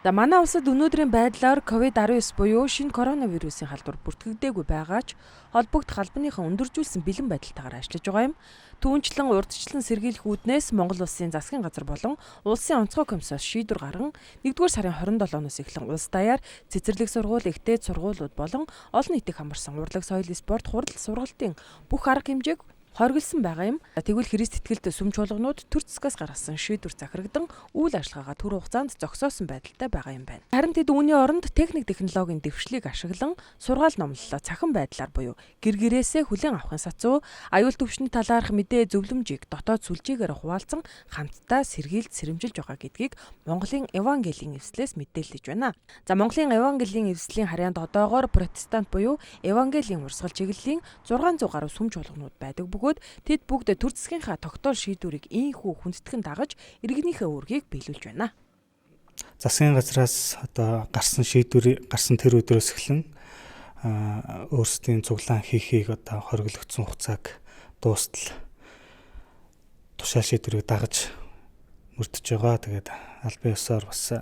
За манай улсад өнөөдрийн байдлаар COVID-19 буюу шинэ коронавирусын халдвар бүртгэгдээгүй байгаа ч холбогдох албаныхан өндөржүүлсэн бэлэн байдалтайгаар ажиллаж байгаа юм. Түүнчлэн урьдчилан сэргийлэх үүднээс Монгол Улсын засгийн газар болон Улсын онцгой комиссоос шийдвэр гарган 1-р сарын 27-оноос эхлэн улс даяар цэцэрлэг сургууль, ихтэй сургуулиуд болон олон нийтийг хамарсан урлаг, соёл, спорт, хурал, сургалтын бүх арга хэмжээг хоригдсан байгаа юм. Тэгвэл Христ итгэлтэй сүм чуулганууд төр засгаас гаргасан шийдвэр захирагдан үйл ажиллагаагаа түр хугацаанд зогсоосон байдалтай байгаа юм байна. Харин тэд үүний оронд техник технологийн дэвшлиг ашиглан сургаал номлолоо цахим байдлаар буюу гэр гэрээсээ хүлээн авахын сацуу аюул төвшний талаарх мэдээ зөвлөмжийг дотоод сүлжээгээр хуваалцан хамтдаа сэргийлж сэрэмжилж байгаа гэдгийг Монголын Евангелийн эвслээс мэдээлж байна. За Монголын Евангелийн эвслийн харьяанд одоогоор протестант буюу Евангелийн урсгал чиглэлийн 600 гаруй сүм чуулганууд байдаг. Тэд бүгд төр засгийнхаа тогтоол шийдвэрийг ийхүү хүндэтгэн дагаж иргэнийхээ үүргийг биелүүлж байна. Засгийн газраас гарсан тэр өдрөөс эхлэн өөрсдийн цуглаан хийхийг хориглогдсон хугацааг дуустал тушаал шийдвэрийг дагаж мөрдөж байгаа. Тэгээд аль бие усаар бас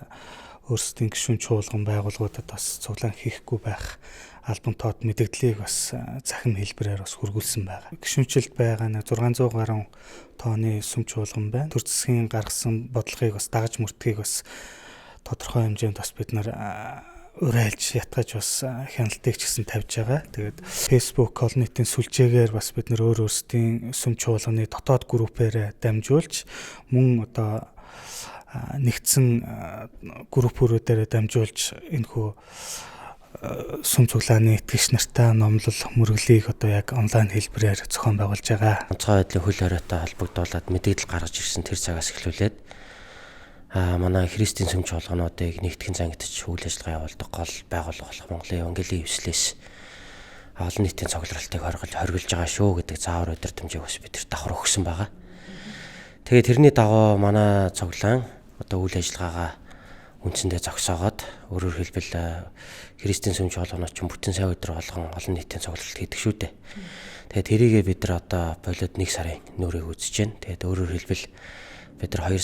өөрсдийн гишүүн чуулган байгууллагуудад бас цуглаан хийхгүй байх албан тоод мэдээллийг бас захим хэлбэрээр бас хургуулсан байгаа. Гишүүнчлэлд байгаа 600 гаруй тооны сүм чуулган байна. Төр засгийн гаргасан бодлогыг бас дагаж мөрдөхийг бас тодорхой хэмжээнд бас бид нар урайлж ятгаж бас хяналтыг ч гэсэн тавьж байгаа. Тэгээд Facebook олон нийтийн сүлжээгээр бас бид нар өөрсдийн сүм чуулганы дотоод группээр дамжуулж мөн нэгдсэн группүүрээр дамжуулж энэхүү сүм цуглааны итгэгч нартай номлол мөрөглийг яг онлайн хэлбэрээр зохион байгуулж байгаа. Онцгой байдлын хөл хоройтой холбогдуулаад мэдээлэл гаргаж ирсэн тэр цагаас эхлүүлээд манай Христийн сүм чуулгануудыг нэгтгэн зангидж үйл ажиллагаа явуулдаг гол байгууллага болох Монголын Евангелийн эвслээс олон нийтийн цугларалтыг хориглож байгаа шүү гэдэг заавар удирдамжийг бас бидэрт давхар өгсөн байгаа. Тэгээд тэрний дагуу манай цуглаан үйл ажиллагаагаа үндсэндээ зогсоогоод өөрөөр хэлбэл Христийн сүм чуулганууд ч бүтэн сая өдөр болгон олон нийтийн цугларалт хийдэг шүү дээ. Тэгээд тэрийгээ бид нар болоод 1 сарын нүрийг үзэж байна. Тэгээд өөрөөр хэлбэл бид нар 2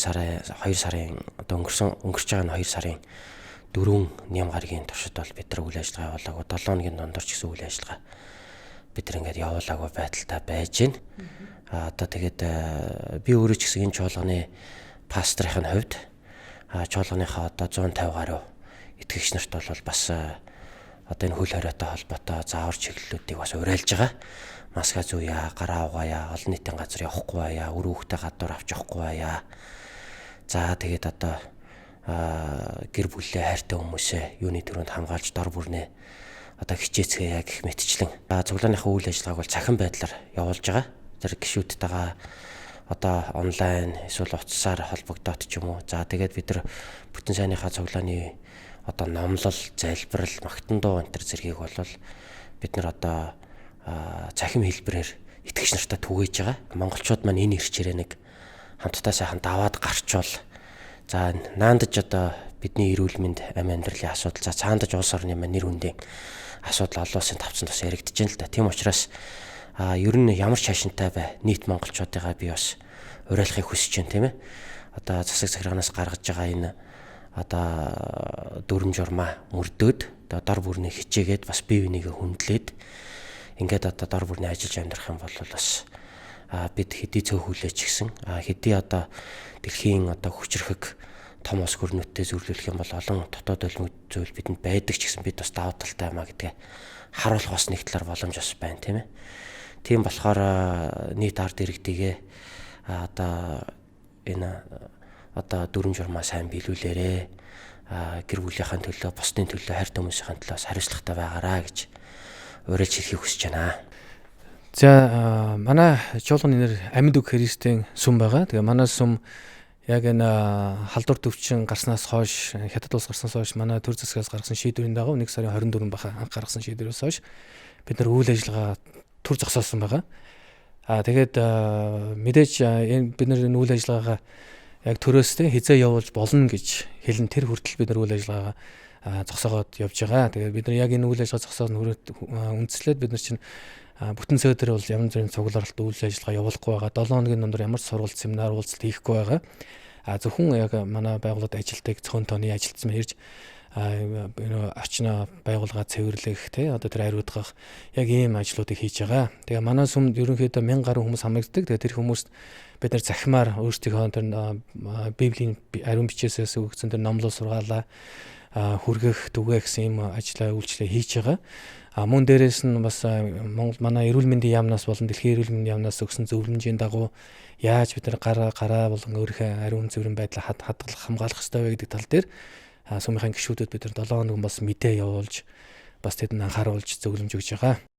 сарын өнгөрч байгаа нь 2 сарын 4 ням гарагийн туршид бол бид нар үйл ажиллагаа явуулаагүй 7 хоногийн дундор ч гэсэн үйл ажиллагаа бид нар ингээд явуулаагүй байдалтай байж байна. Тэгээд би өөрөө ч гэсэн энэ чуулганы пастрын хувьд чуулганыхаа 150 гаруй итгэгч нарт бол бас энэ хөл хоройтой холбоотой заавар чиглэлүүдийг бас урайлж байгаа. Маска зүүя, гараа угаая, олон нийтийн газар явахгүй байя, үр хүүхдээ гадуур авч явахгүй байя. За тэгээд гэр бүлээ хайртай хүмүүсээ юуны төрөнд хамгаалж дор бүрнээ хичээцгээе гэх мэтчлэн цуглааныхаа үйл ажиллагааг бол цахим байдлаар явуулж байгаа. Тэр гишүүдтэйгээ онлайн эсвэл утсаар холбогдоод ч юм уу. За тэгээд бид нар бүтэн сайныхаа цуглааны номлол, залбирал, магтан дуу энэ төр зэргийг бол бид нар цахим хэлбэрээр итгэгч нартай түгээж байгаа. Монголчууд маань энэ ирчээрээ нэг хамтдаа сайхан даваад гарчвал за наандаж бидний эрүүл мэнд амь амьдралын асуудал, за цаандаж улс орны маань нэр хүндийн асуудал олон улсын тавцанд бас яригдж байна л да. Тийм учраас ер нь ямар ч шашинтай бай нийт монголчуудыгаа би бас уриалахыг хүсэж байна, тийм ээ. Засаг захиргаанаас гаргаж байгаа энэ дүрм журмаа мөрдөөд дор бүрний хичээгээд бас бие бинийгээ хүндлээд ингээд дор бүрний ажиллаж амьдрах юм бол бас бид хэдий цөөхүүлээч гисэн хэдий дэлхийн хүчрхэг том ус хөрнөттэй зөвлөх юм бол олон дотоод зүйл бидэнд байдаг ч гэсэн бид бас давуу талтай юмаа гэдгээ харуулах бас нэг талаар боломж бас байна, тийм ээ. Тийм болохоор нийт ард иргэдийгээ энэ дүрм журмаа сайн биелүүлээрэ, гэр бүлийнхаа төлөө, бусдын төлөө, хайртай хүмүүсийн төлөө хариуцлагатай байгаараа гэж уриалж хэлхийг хүсэж байна. За манай чуулганы нэр Амьд үг Христийн сүм байгаа. Тэгээ манай сүм яг энэ халдвар төвчин гарснаас хойш, хятад улс гарснаас хойш манай төр засгаас гаргасан шийдвэрийн дагуу 1 сарын 24 баха анх гаргасан шийдвэрээс хойш бид нар үйл ажиллагаа төр зогсоосон байгаа. Тэгээд мэдээж бид нар энэ үйл ажиллагаагаа яг төрөөстэй хизээ явуулж болно гэж хэлэн тэр хүртэл бид нар үйл ажиллагаагаа зогсоогоод явж байгаа. Тэгээд бид нар яг энэ үйл ажиллагаа зогсоос үндслээд бид нар чинь бүтэн сая өдөр бол ямар нэгэн цугларалт үйл ажиллагаа явуулахгүй байгаа. 7 хоногийн дундор ямар ч сургалт, семинар, уулзалт хийхгүй байгаа. Зөвхөн яг манай байгууллагад ажилтдаг цөөн тооны ажилтсан ирж орчноо байгууллага цэвэрлэх одоо тэр ариутгах яг ийм ажлуудыг хийж байгаа. Тэгээ манай сүмд ерөнхийдөө 1000 гаруй хүмүүс хамрагддаг. Тэгээ тэр хүмүүст бид нар захимаар өөрсдийнхөө тэр Библийн ариун бичээсээс өгсөн тэр номлол сургаалаа хүргэх, түгээх гэсэн ийм ажлаа үйлчлээ хийж байгаа. Мөн дээрээс нь бас Монгол манай эрүүл мэндийн яамнаас болон дэлхийн эрүүл мэндийн яамнаас өгсөн зөвлөмжийн дагуу яаж бид нар гараа болон өөрийнхөө ариун цэврийн байдлаа хадгалах, хамгаалах ёстой вэ гэдэг тал дээр сүмийн гишүүдэд бид нар 7 хоног бас мэдээ явуулж бас тэдэнд анхааруулж зөвлөмж өгж байгаа.